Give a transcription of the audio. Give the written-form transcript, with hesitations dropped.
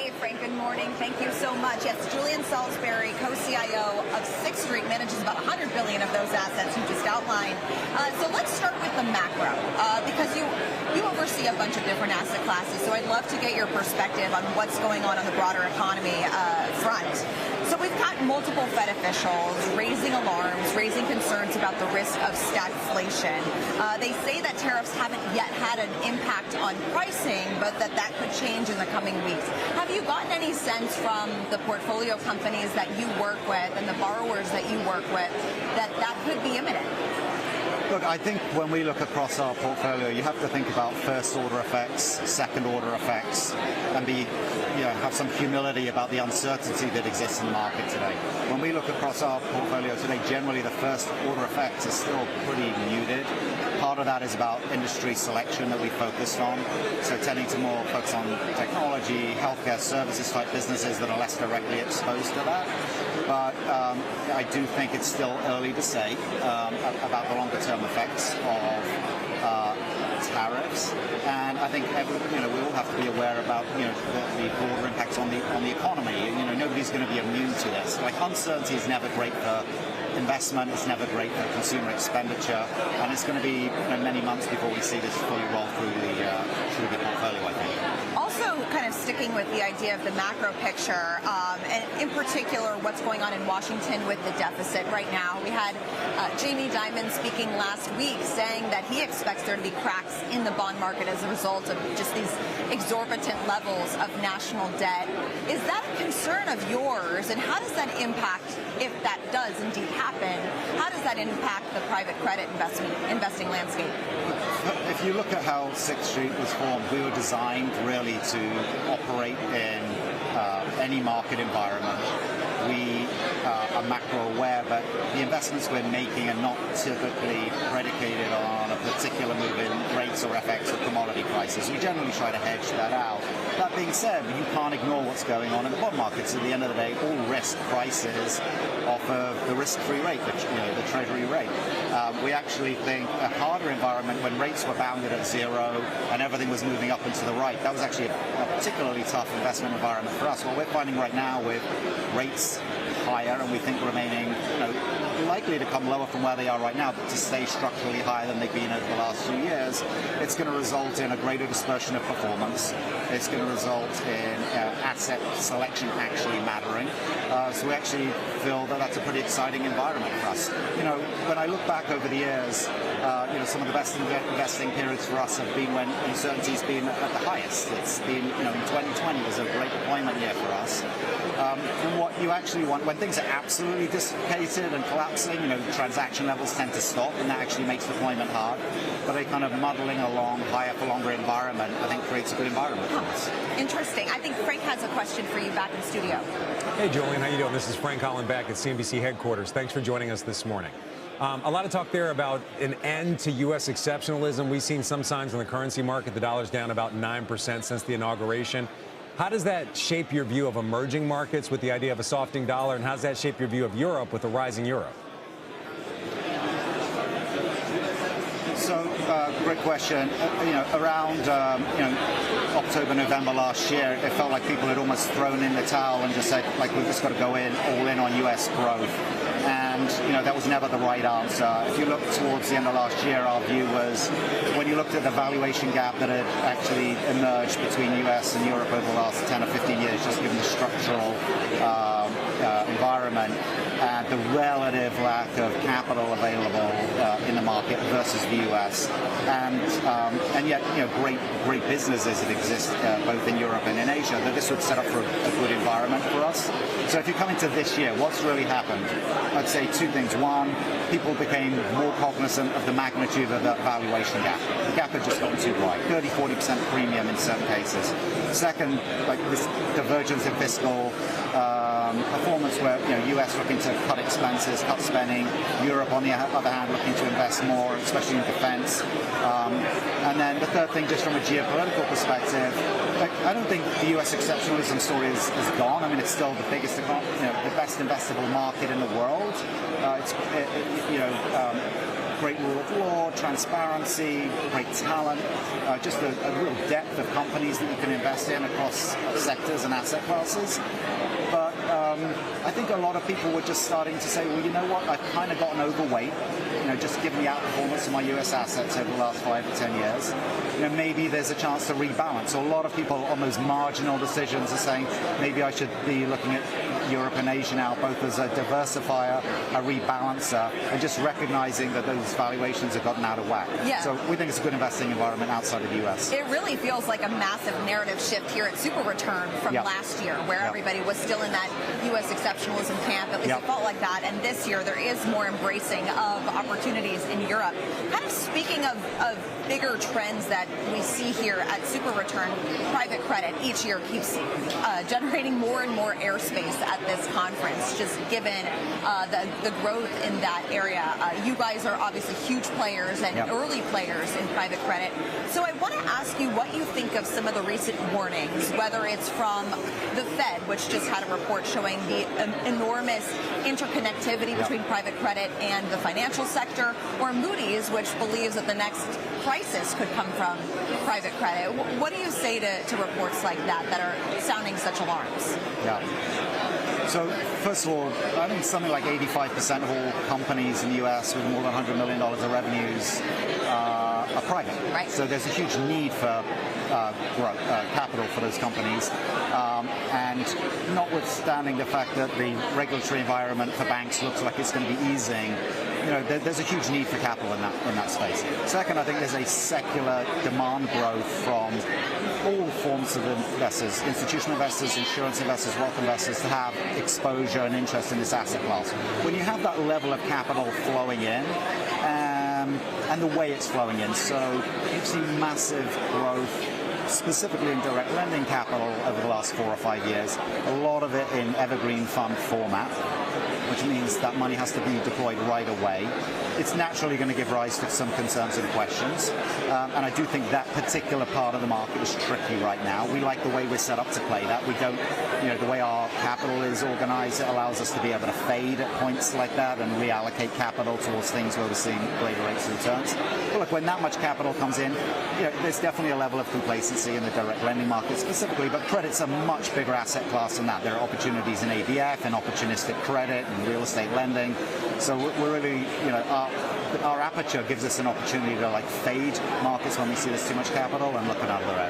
Hi, Frank. Good morning. Thank you so much. Yes, Julian Salisbury, co-CIO of Sixth Street, manages about $100 billion of those assets you just outlined. So let's start with the macro, because you oversee a bunch of different asset classes. So I'd love to get your perspective on what's going on the broader economy front. So we've got multiple Fed officials raising alarms, raising concerns about the risk of stagflation. They say that tariffs haven't yet had an impact on pricing, but that could change in the coming weeks. Have you gotten any sense from the portfolio companies that you work with and the borrowers that you work with that could be imminent? Look, I think when we look across our portfolio, you have to think about first-order effects, second-order effects, and have some humility about the uncertainty that exists in the market today. When we look across our portfolio today, generally the first-order effects are still pretty muted. Part of that is about industry selection that we focused on, so tending to more focus on technology, healthcare services type businesses that are less directly exposed to that. But I do think it's still early to say about the longer-term effects of tariffs, and I think we all have to be aware about the broader impacts on the economy. Nobody's going to be immune to this. Like, uncertainty is never great for investment, it's never great for consumer expenditure, and it's going to be many months before we see this fully roll through the portfolio, I think. Also, kind of sticking with the idea of the macro picture, and in particular what's going on in Washington with the deficit right now. We had Jamie Dimon speaking last week saying that he expects there to be cracks in the bond market as a result of just these exorbitant levels of national debt. Is that a concern of yours, and how does that impact, if that does indeed happen, how does that impact the private credit investing landscape? If you look at how Sixth Street was formed, we were designed really to operate in any market environment. We are macro aware, but the investments we're making are not typically predicated on a particular move in rates or FX or commodity prices. We generally try to hedge that out. That being said, you can't ignore what's going on in the bond markets. At the end of the day, all risk prices off of the risk-free rate, the treasury rate. We actually think a harder environment when rates were bounded at zero and everything was moving up and to the right, that was actually a particularly tough investment environment for us. What we're finding right now with rates higher, and we think remaining likely to come lower from where they are right now, but to stay structurally higher than they've been over the last few years, it's going to result in a greater dispersion of performance. It's going to result in asset selection actually mattering. So we actually feel that that's a pretty exciting environment for us. When I look back over the years, some of the best investing periods for us have been when uncertainty's been at the highest. It's been, in 2020 was a great deployment year for us. And what you actually want, when things are absolutely dislocated and collapsing, transaction levels tend to stop, and that actually makes deployment hard. But a kind of muddling along, higher for longer environment, I think creates a good environment for us. Interesting. I think Frank has a question for you back in studio. Hey, Julian, how you doing? This is Frank Holland back at CNBC headquarters. Thanks for joining us this morning. A lot of talk there about an end to U.S. exceptionalism. We've seen some signs in the currency market. The dollar's down about 9% since the inauguration. How does that shape your view of emerging markets with the idea of a softening dollar, and how does that shape your view of Europe with a rising euro? So, great question. Around October, November last year, it felt like people had almost thrown in the towel and just said, like, we've just got to go all in on U.S. growth. And, that was never the right answer. If you look towards the end of last year, our view was, when you looked at the valuation gap that had actually emerged between U.S. and Europe over the last 10 or 15 years, just given the structural environment and the relative lack of capital available in the market versus the U.S. And yet, great businesses that exist both in Europe and in Asia, that this would set up for a good environment for us. So if you come into this year, what's really happened? I'd say two things. One, people became more cognizant of the magnitude of that valuation gap. The gap had just gotten too wide, 30-40% premium in certain cases. Second, like this divergence in fiscal performance where, U.S. looking to cut expenses, cut spending, Europe, on the other hand, looking to invest more, especially in defense. And then the third thing, just from a geopolitical perspective, I don't think the U.S. exceptionalism story is gone. I mean, it's still the biggest, the best investable market in the world. great rule of law, transparency, great talent, just a real depth of companies that you can invest in across sectors and asset classes. But I think a lot of people were just starting to say, well, you know what, I've kind of gotten overweight, just given the outperformance of my US assets over the last 5 to 10 years. Maybe there's a chance to rebalance. So a lot of people on those marginal decisions are saying, maybe I should be looking at Europe and Asia now, both as a diversifier, a rebalancer, and just recognizing that those valuations have gotten out of whack. Yeah. So we think it's a good investing environment outside of the US. It really feels like a massive narrative shift here at Super Return from last year, where everybody was still in that US exceptionalism camp. At least it felt like that. And this year, there is more embracing of opportunities in Europe. Kind of speaking of bigger trends that we see here at Super Return, private credit each year keeps generating more and more airspace at this conference, just given the growth in that area. You guys are obviously huge players and early players in private credit. So I want to ask you what you think of some of the recent warnings, whether it's from the Fed, which just had a report showing the enormous interconnectivity between private credit and the financial sector, or Moody's, which believes that the next crisis could come from private credit. What do you say to reports like that are sounding such alarms? Yeah. So first of all, I think something like 85% of all companies in the US with more than $100 million of revenues are private. Right. So there's a huge need for capital for those companies. And notwithstanding the fact that the regulatory environment for banks looks like it's going to be easing, there's a huge need for capital in that space. Second, I think there's a secular demand growth from all forms of investors, institutional investors, insurance investors, wealth investors, to have exposure and interest in this asset class. When you have that level of capital flowing in, and the way it's flowing in, so you've seen massive growth, specifically in direct lending capital over the last 4 or 5 years, a lot of it in evergreen fund format, which means that money has to be deployed right away. It's naturally going to give rise to some concerns and questions. And I do think that particular part of the market is tricky right now. We like the way we're set up to play that. We don't, the way our capital is organized, it allows us to be able to fade at points like that and reallocate capital towards things where we're seeing greater rates of returns. But look, when that much capital comes in, there's definitely a level of complacency in the direct lending market specifically, but credit's a much bigger asset class than that. There are opportunities in ABF and opportunistic credit and real estate lending. So we're really, our aperture gives us an opportunity to fade markets when we see there's too much capital and look at other areas.